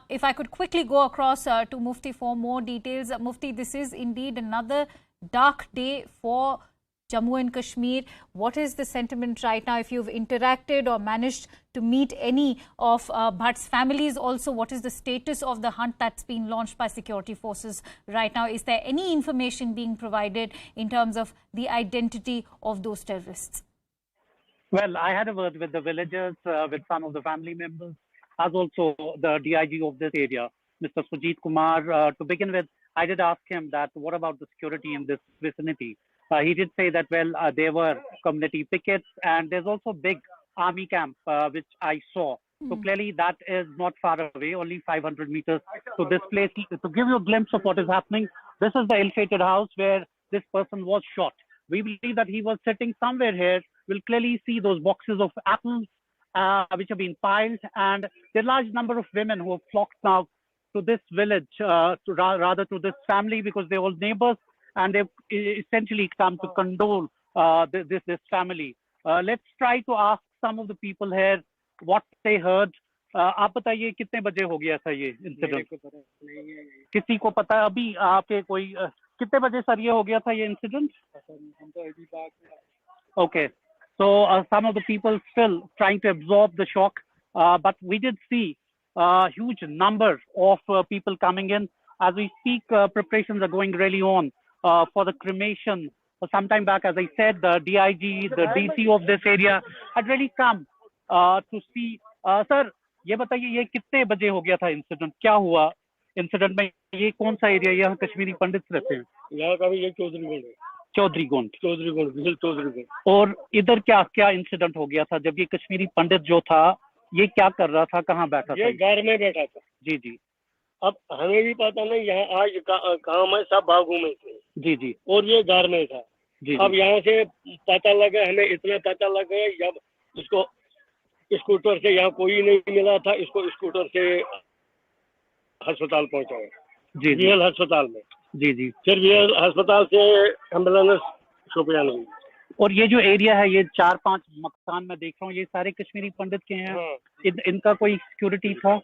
If I could quickly go across to Mufti for more details. Mufti, this is indeed another dark day for Jammu and Kashmir. What is the sentiment right now? If you've interacted or managed to meet any of Bhatt's families, also what is the status of the hunt that's been launched by security forces right now? Is there any information being provided in terms of the identity of those terrorists? Well, I had a word with the villagers, with some of the family members, as also the DIG of this area, Mr. Sujit Kumar. To begin with, I did ask him that what about the security in this vicinity? He did say that, well, there were community pickets and there's also a big army camp, which I saw. So clearly that is not far away, only 500 meters to this place. To give you a glimpse of what is happening, this is the ill-fated house where this person was shot. We believe that he was sitting somewhere here. We'll clearly see those boxes of apples which have been piled, and there are a large number of women who have flocked now to this village, rather to this family, because they're all neighbors, and they've essentially come to condole this family. Let's try to ask some of the people here what they heard. आप बताइए कितने बजे हो गया था ये incident? किसी को पता अभी आपके कोई कितने बजे सर ये हो गया था ये incident? Okay, so some of the people still trying to absorb the shock, but we did see a huge number of people coming in. As we speak, preparations are going really on for the cremation. Some time back, as I said, the DIG, the DC of this area had really come to see. Sir, ये बताइए ये कितने बजे हो गया था incident? क्या हुआ इंसिडेंट में? ये कौन सा एरिया? यहाँ कश्मीरी पंडित रहते हैं? यहाँ का भी ये चौधरी गोंड। और इधर क्या क्या इंसिडेंट हो गया था जब ये कश्मीरी पंडित जो था ये क्या कर रहा था, कहाँ बैठा था? ये घर में बैठा था। जी जी। अब हमें भी पता नहीं, यहाँ आज काम है, सब बागों में थे। जी जी। और ये घर में था। जी। अब यहाँ से पता लगा, हमें इतना पता लगा जब इसको स्कूटर से, यहाँ कोई नहीं मिला था, इसको स्कूटर से अस्पताल पहुंचाया। जी। रियल अस्पताल में। जी जी। फिर रियल अस्पताल से एम्बुलेंस शोपियान हुई। और ये जो एरिया है, ये 4-5 मकान मैं देख रहा हूँ, ये सारे कश्मीरी पंडित के हैं। इनका कोई सिक्योरिटी था?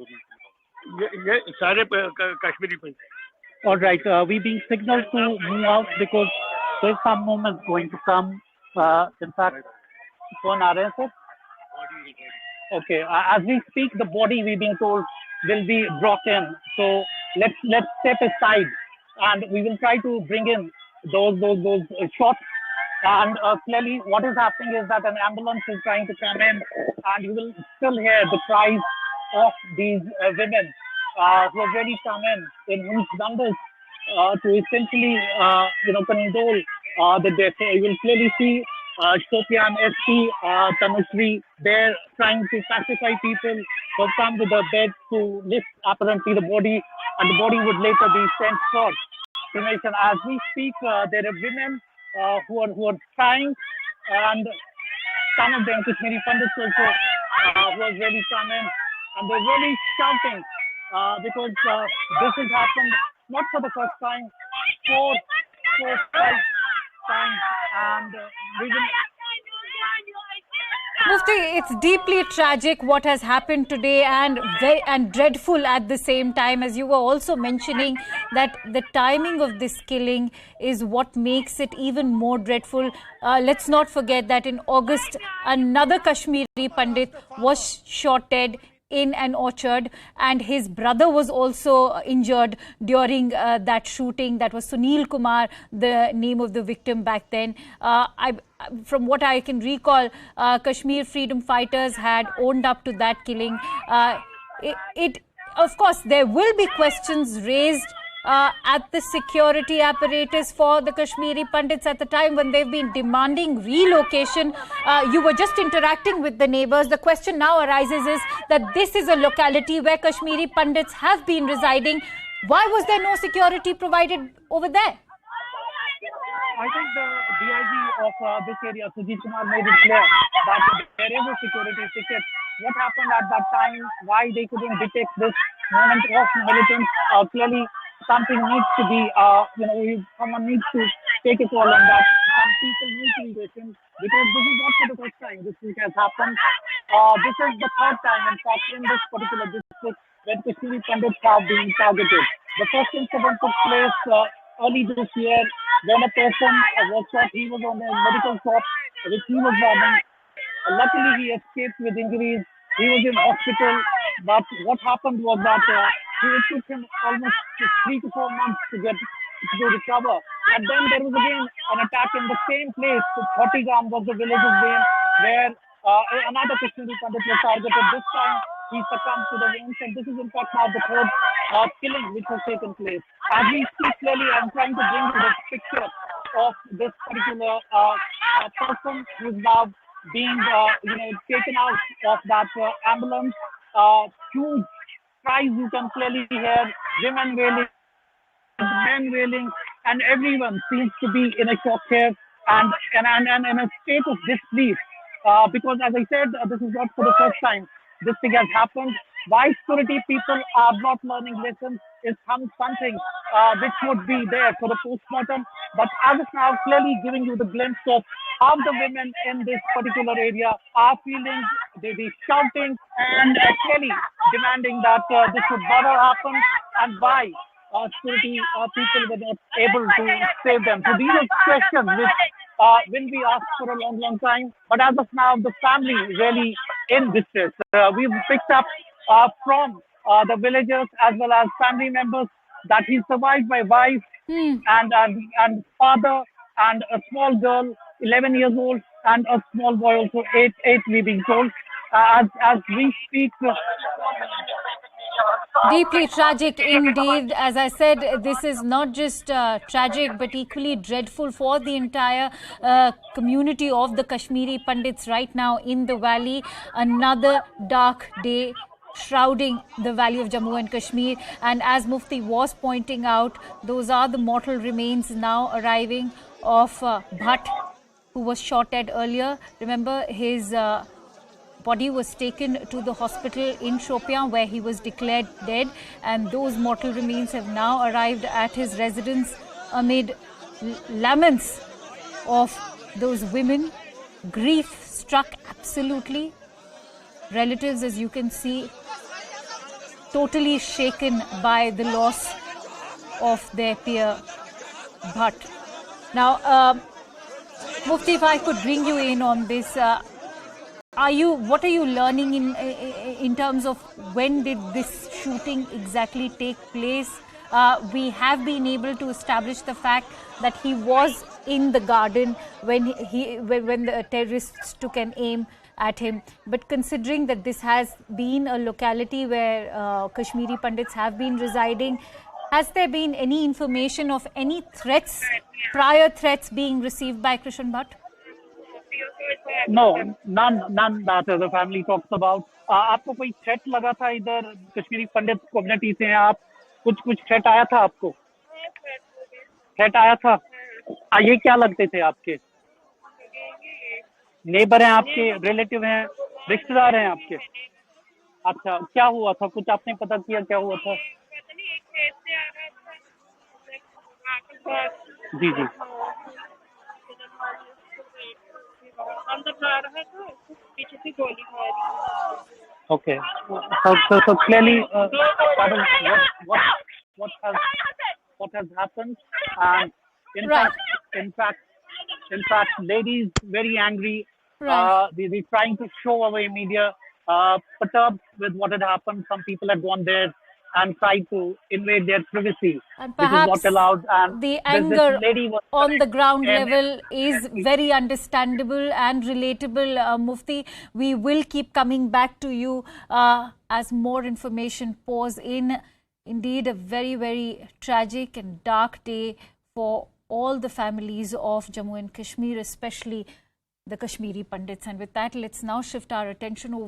ये सारे कश्मीरी पंडित। All right, we being signaled to move out because there's some movement going to come. In fact, कौन आ रहे हैं sir? Okay, as we speak, the body we being told will be brought in. So let's step aside, and we will try to bring in those shots. And clearly, what is happening is that an ambulance is trying to come in, and you will still hear the cries of these women who have really come in huge numbers to essentially, condole the death. You will clearly see Shopian SP, Tanushree, they're trying to pacify people who have come to the bed to lift apparently the body, and the body would later be sent for cremation. As we speak, there are women who are crying, and some of them, Kashmiri Pandits also, who have really come in, and they're really shouting because this has happened not for the first time, four, five times, and we will... Mufti, it's deeply tragic what has happened today, and dreadful at the same time, as you were also mentioning that the timing of this killing is what makes it even more dreadful. Let's not forget that in August, another Kashmiri Pandit was shot dead in an orchard, and his brother was also injured during that shooting. That was Sunil Kumar, the name of the victim back then. From what I can recall, Kashmir freedom fighters had owned up to that killing. Of course, there will be questions raised at the security apparatus for the Kashmiri Pandits at the time when they've been demanding relocation. You were just interacting with the neighbors. The question now arises is that this is a locality where Kashmiri Pandits have been residing. Why was there no security provided over there? I think the DIG of this area, Sujit Kumar, made it clear that there is a security ticket. What happened at that time, why they couldn't detect this moment of militants, clearly something needs to be, someone needs to take a call on that. Some people need to be questioned, because this is not for the first time this has happened. This is the third time, in fact, in this particular district, Kashmiri Pandits have been targeted. The first incident took place early this year when a person was shot. He was on a medical shop which he was robbing. Luckily, he escaped with injuries. He was in hospital, but what happened was that it took him almost 3 to 4 months to recover. And then there was again an attack in the same place. Shopian was the village's name, where another Kashmiri Pandit was targeted. This time, he succumbed to the wounds, and this is in fact now the third killing which has taken place. As we speak clearly, I'm trying to bring you the picture of this particular person who is now being taken out of that ambulance. Huge cries you can clearly hear, women wailing, men wailing, and everyone seems to be in a shock here and in a state of disbelief. Because as I said, this is not for the first time this thing has happened. Why security people are not learning lessons is something which would be there for the postmortem. But as of now, clearly giving you the glimpse of how the women in this particular area are feeling. They be shouting and clearly demanding that this would never happen, and why security people were not able to save them. So these are questions which will be asked for a long time. But as of now, the family is really in distress. We've picked up from the villagers as well as family members that he survived by wife and father and a small girl, 11 years old, and a small boy also, 8 years old. As we speak. Deeply tragic indeed. As I said, this is not just tragic but equally dreadful for the entire community of the Kashmiri Pandits right now in the valley. Another dark day shrouding the valley of Jammu and Kashmir, and as Mufti was pointing out, those are the mortal remains now arriving of Bhat, who was shot at earlier. Remember, his body was taken to the hospital in Shopian where he was declared dead, and those mortal remains have now arrived at his residence amid laments of those women. Grief struck absolutely. Relatives, as you can see, totally shaken by the loss of their peer Bhat. Now, Mufti, if I could bring you in on this, what are you learning in terms of when did this shooting exactly take place? We have been able to establish the fact that he was in the garden when the terrorists took an aim at him. But considering that this has been a locality where Kashmiri Pandits have been residing, has there been any information of any threats, prior threats being received by Krishan Bhat? No, none that the family talks about. आपको कोई threat लगा था इधर कश्मीरी पंडित community से हैं आप? कुछ threat आया था आपको? थ्रेट आया था? ये क्या लगते थे आपके? नेबर हैं आपके, रिलेटिव हैं, रिश्तेदार हैं आपके? अच्छा, क्या हुआ था? कुछ आपने पता किया क्या हुआ था? जी जी. Okay. So clearly, what has happened, and in fact, ladies very angry. Right. They're trying to show away media, perturbed with what had happened. Some people had gone there and tried to invade their privacy, and which is not allowed. And the anger lady on the ground level is very understandable and relatable. Mufti, we will keep coming back to you as more information pours in. Indeed, a very, very tragic and dark day for all the families of Jammu and Kashmir, especially the Kashmiri Pandits. And with that, let's now shift our attention over